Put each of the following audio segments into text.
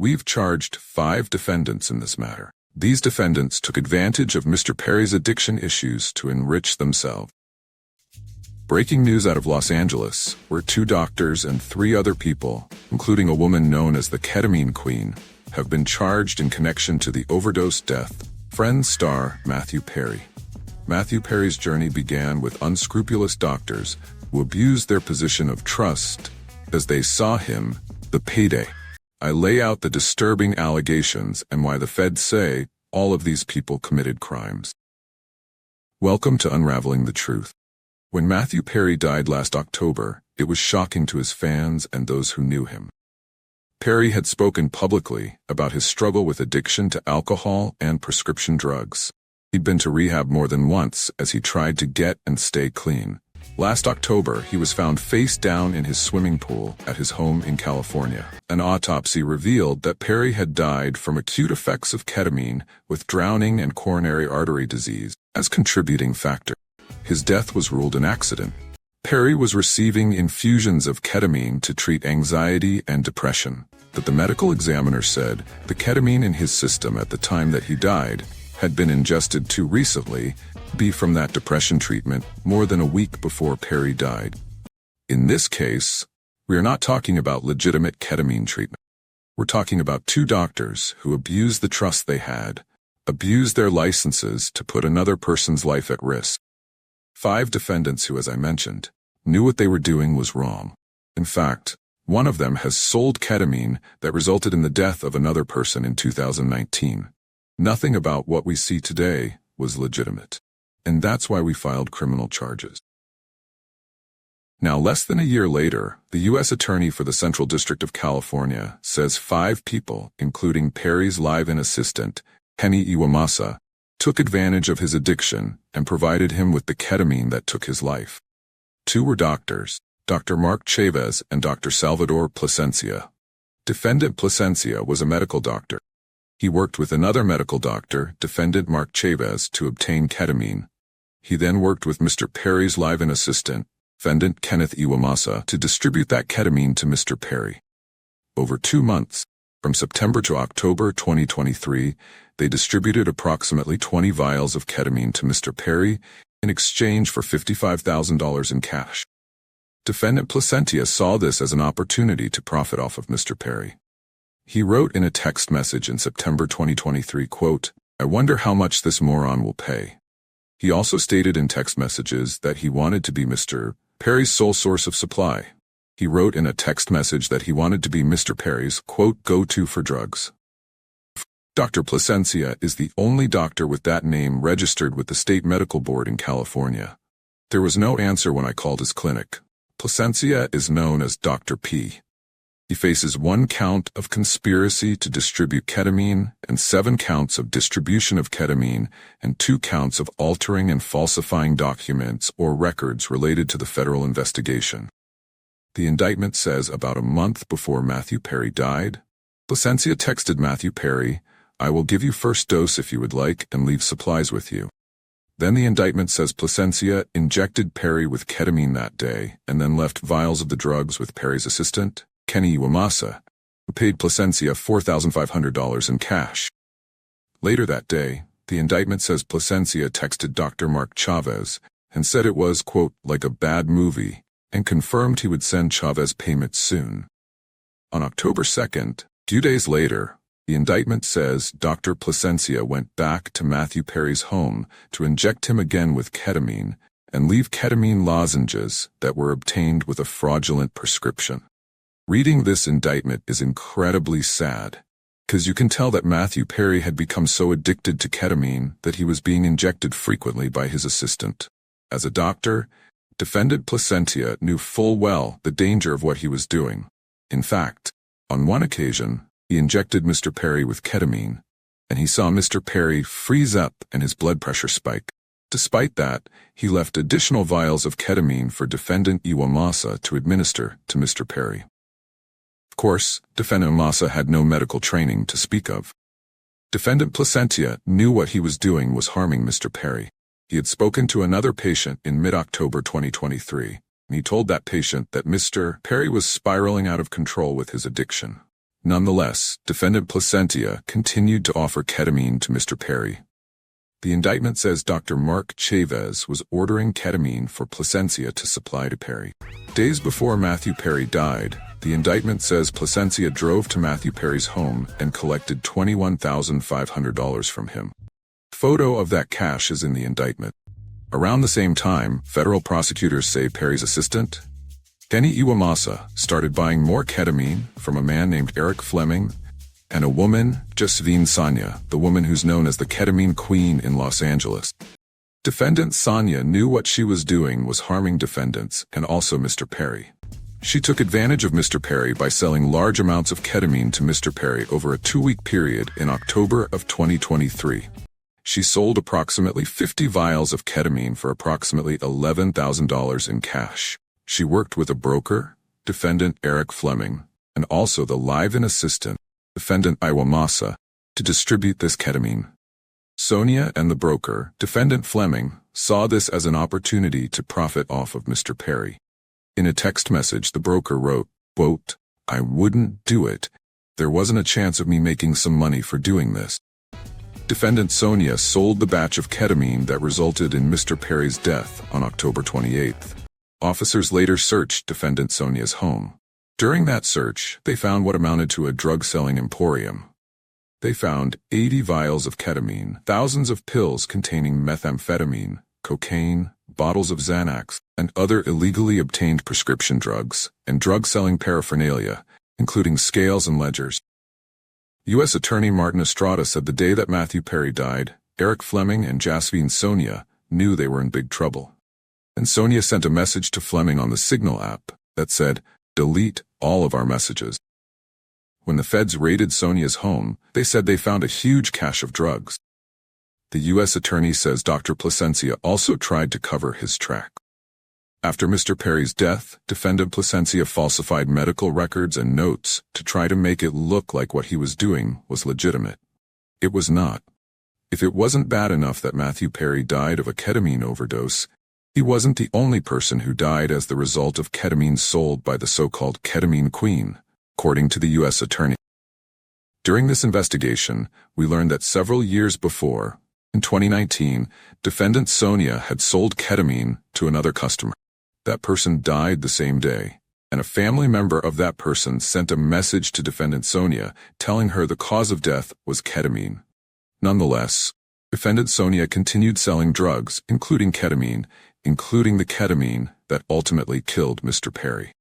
We've charged 5 defendants in this matter. These defendants took advantage of Mr. Perry's addiction issues to enrich themselves. Breaking news out of Los Angeles, where 2 doctors and 3 other people, including a woman known as the Ketamine Queen, have been charged in connection to the overdose death. Friends star Matthew Perry. Matthew Perry's journey began with unscrupulous doctors who abused their position of trust as they saw him the payday. I lay out the disturbing allegations and why the feds say all of these people committed crimes. Welcome to Unraveling the Truth. When Matthew Perry died last October, it was shocking to his fans and those who knew him. Perry had spoken publicly about his struggle with addiction to alcohol and prescription drugs. He'd been to rehab more than once as he tried to get and stay clean. Last October, he was found face down in his swimming pool at his home in California. An autopsy revealed that Perry had died from acute effects of ketamine, with drowning and coronary artery disease as contributing factors. His death was ruled an accident. Perry was receiving infusions of ketamine to treat anxiety and depression, but the medical examiner said the ketamine in his system at the time that he died had been ingested too recently, from that depression treatment more than a week before Perry died. In this case, we are not talking about legitimate ketamine treatment. We're talking about 2 doctors who abused the trust they had, abused their licenses to put another person's life at risk. 5 defendants who, as I mentioned, knew what they were doing was wrong. In fact, one of them has sold ketamine that resulted in the death of another person in 2019. Nothing about what we see today was legitimate. And that's why we filed criminal charges. Now, less than a year later, the U.S. Attorney for the Central District of California says 5 people, including Perry's live-in assistant, Kenny Iwamasa, took advantage of his addiction and provided him with the ketamine that took his life. 2 were doctors, Dr. Mark Chavez and Dr. Salvador Plasencia. Defendant Plasencia was a medical doctor. He worked with another medical doctor, defendant Mark Chavez, to obtain ketamine. He then worked with Mr. Perry's live-in assistant, defendant Kenneth Iwamasa, to distribute that ketamine to Mr. Perry. Over 2 months, from September to October 2023, they distributed approximately 20 vials of ketamine to Mr. Perry in exchange for $55,000 in cash. Defendant Plasencia saw this as an opportunity to profit off of Mr. Perry. He wrote in a text message in September 2023, quote, "I wonder how much this moron will pay." He also stated in text messages that he wanted to be Mr. Perry's sole source of supply. He wrote in a text message that he wanted to be Mr. Perry's, quote, "go-to for drugs." Dr. Plasencia is the only doctor with that name registered with the State Medical Board in California. There was no answer when I called his clinic. Plasencia is known as Dr. P. He faces 1 count of conspiracy to distribute ketamine and 7 counts of distribution of ketamine and 2 counts of altering and falsifying documents or records related to the federal investigation. The indictment says about a month before Matthew Perry died, Plasencia texted Matthew Perry, "I will give you first dose if you would like and leave supplies with you." Then the indictment says Plasencia injected Perry with ketamine that day and then left vials of the drugs with Perry's assistant, Kenny Iwamasa, who paid Plasencia $4,500 in cash. Later that day, the indictment says Plasencia texted Dr. Mark Chavez and said it was, quote, "like a bad movie," and confirmed he would send Chavez payment soon. On October 2nd, 2 days later, the indictment says Dr. Plasencia went back to Matthew Perry's home to inject him again with ketamine and leave ketamine lozenges that were obtained with a fraudulent prescription. Reading this indictment is incredibly sad, because you can tell that Matthew Perry had become so addicted to ketamine that he was being injected frequently by his assistant. As a doctor, defendant Plasencia knew full well the danger of what he was doing. In fact, on one occasion, he injected Mr. Perry with ketamine, and he saw Mr. Perry freeze up and his blood pressure spike. Despite that, he left additional vials of ketamine for defendant Iwamasa to administer to Mr. Perry. Of course, defendant Iwamasa had no medical training to speak of. Defendant Plasencia knew what he was doing was harming Mr. Perry. He had spoken to another patient in mid-October 2023, and he told that patient that Mr. Perry was spiraling out of control with his addiction. Nonetheless, defendant Placentia continued to offer ketamine to Mr. Perry. The indictment says Dr. Mark Chavez was ordering ketamine for Placentia to supply to Perry. Days before Matthew Perry died, the indictment says Placentia drove to Matthew Perry's home and collected $21,500 from him. Photo of that cash is in the indictment. Around the same time, federal prosecutors say Perry's assistant, Kenny Iwamasa, started buying more ketamine from a man named Eric Fleming and a woman, Josephine Sanya, the woman who's known as the ketamine queen in Los Angeles. Defendant Sanya knew what she was doing was harming defendants and also Mr. Perry. She took advantage of Mr. Perry by selling large amounts of ketamine to Mr. Perry over a 2-week period in October of 2023. She sold approximately 50 vials of ketamine for approximately $11,000 in cash. She worked with a broker, defendant Eric Fleming, and also the live-in assistant, defendant Iwamasa, to distribute this ketamine. Sonia and the broker, defendant Fleming, saw this as an opportunity to profit off of Mr. Perry. In a text message, the broker wrote, quote, "I wouldn't do it. There wasn't a chance of me making some money for doing this." Defendant Sonia sold the batch of ketamine that resulted in Mr. Perry's death on October 28th. Officers later searched defendant Sonia's home. During that search, they found what amounted to a drug-selling emporium. They found 80 vials of ketamine, thousands of pills containing methamphetamine, cocaine, bottles of Xanax, and other illegally obtained prescription drugs, and drug-selling paraphernalia, including scales and ledgers. U.S. Attorney Martin Estrada said the day that Matthew Perry died, Eric Fleming and Josephine Sonia knew they were in big trouble. And Sonia sent a message to Fleming on the Signal app that said, "Delete all of our messages." When the feds raided Sonia's home, they said they found a huge cache of drugs. The U.S. attorney says Dr. Placentia also tried to cover his track. After Mr. Perry's death, defendant Placentia falsified medical records and notes to try to make it look like what he was doing was legitimate. It was not. If it wasn't bad enough that Matthew Perry died of a ketamine overdose, he wasn't the only person who died as the result of ketamine sold by the so-called ketamine queen, according to the U.S. attorney. During this investigation, we learned that several years before, in 2019, defendant Sonia had sold ketamine to another customer. That person died the same day, and a family member of that person sent a message to defendant Sonia telling her the cause of death was ketamine. Nonetheless, defendant Sonia continued selling drugs, including the ketamine that ultimately killed Mr. Perry.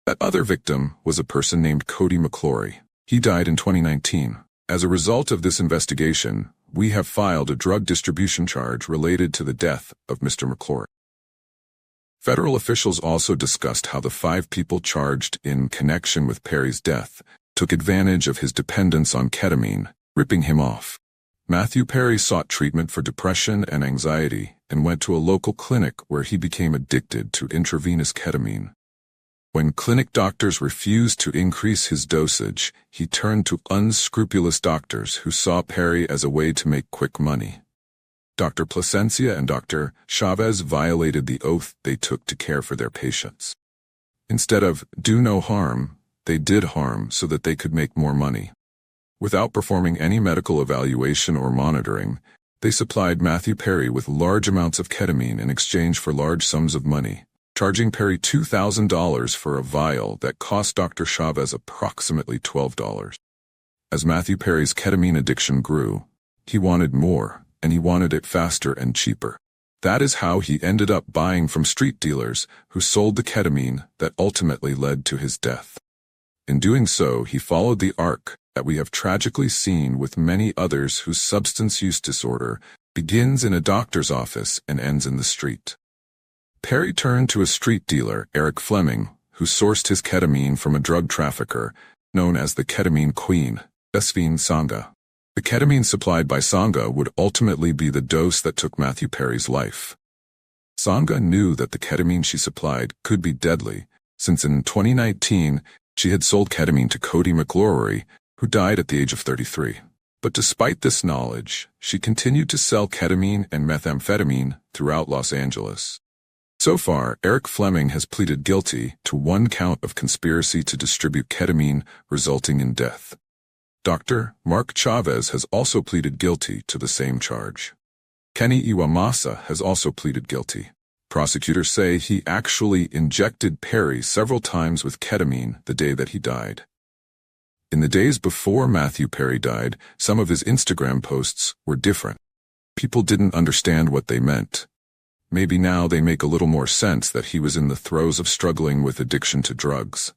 That other victim was a person named Cody McClory. He died in 2019. As a result of this investigation, we have filed a drug distribution charge related to the death of Mr. McClory. Federal officials also discussed how the 5 people charged in connection with Perry's death took advantage of his dependence on ketamine, ripping him off. Matthew Perry sought treatment for depression and anxiety and went to a local clinic where he became addicted to intravenous ketamine. When clinic doctors refused to increase his dosage, he turned to unscrupulous doctors who saw Perry as a way to make quick money. Dr. Placentia and Dr. Chavez violated the oath they took to care for their patients. Instead of do no harm, they did harm so that they could make more money. Without performing any medical evaluation or monitoring, they supplied Matthew Perry with large amounts of ketamine in exchange for large sums of money, charging Perry $2,000 for a vial that cost Dr. Chavez approximately $12. As Matthew Perry's ketamine addiction grew, he wanted more, and he wanted it faster and cheaper. That is how he ended up buying from street dealers who sold the ketamine that ultimately led to his death. In doing so, he followed the arc that we have tragically seen with many others whose substance use disorder begins in a doctor's office and ends in the street. Perry turned to a street dealer, Eric Fleming, who sourced his ketamine from a drug trafficker known as the ketamine queen, Josephine Sanga. The ketamine supplied by Sanga would ultimately be the dose that took Matthew Perry's life. Sanga knew that the ketamine she supplied could be deadly, since in 2019 she had sold ketamine to Cody McClory, who died at the age of 33. But despite this knowledge, she continued to sell ketamine and methamphetamine throughout Los Angeles. So far, Eric Fleming has pleaded guilty to 1 count of conspiracy to distribute ketamine, resulting in death. Dr. Mark Chavez has also pleaded guilty to the same charge. Kenny Iwamasa has also pleaded guilty. Prosecutors say he actually injected Perry several times with ketamine the day that he died. In the days before Matthew Perry died, some of his Instagram posts were different. People didn't understand what they meant. Maybe now they make a little more sense that he was in the throes of struggling with addiction to drugs.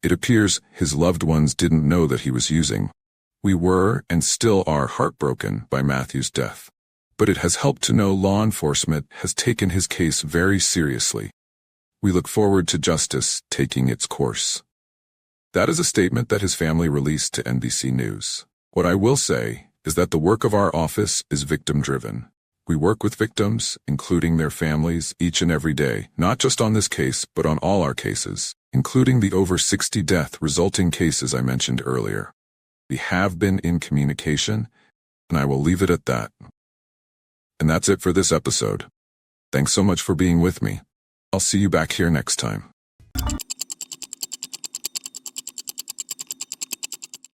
It appears his loved ones didn't know that he was using. We were and still are heartbroken by Matthew's death. But it has helped to know law enforcement has taken his case very seriously. We look forward to justice taking its course. That is a statement that his family released to NBC News. What I will say is that the work of our office is victim-driven. We work with victims, including their families, each and every day, not just on this case, but on all our cases, including the over 60 death-resulting cases I mentioned earlier. We have been in communication, and I will leave it at that. And that's it for this episode. Thanks so much for being with me. I'll see you back here next time.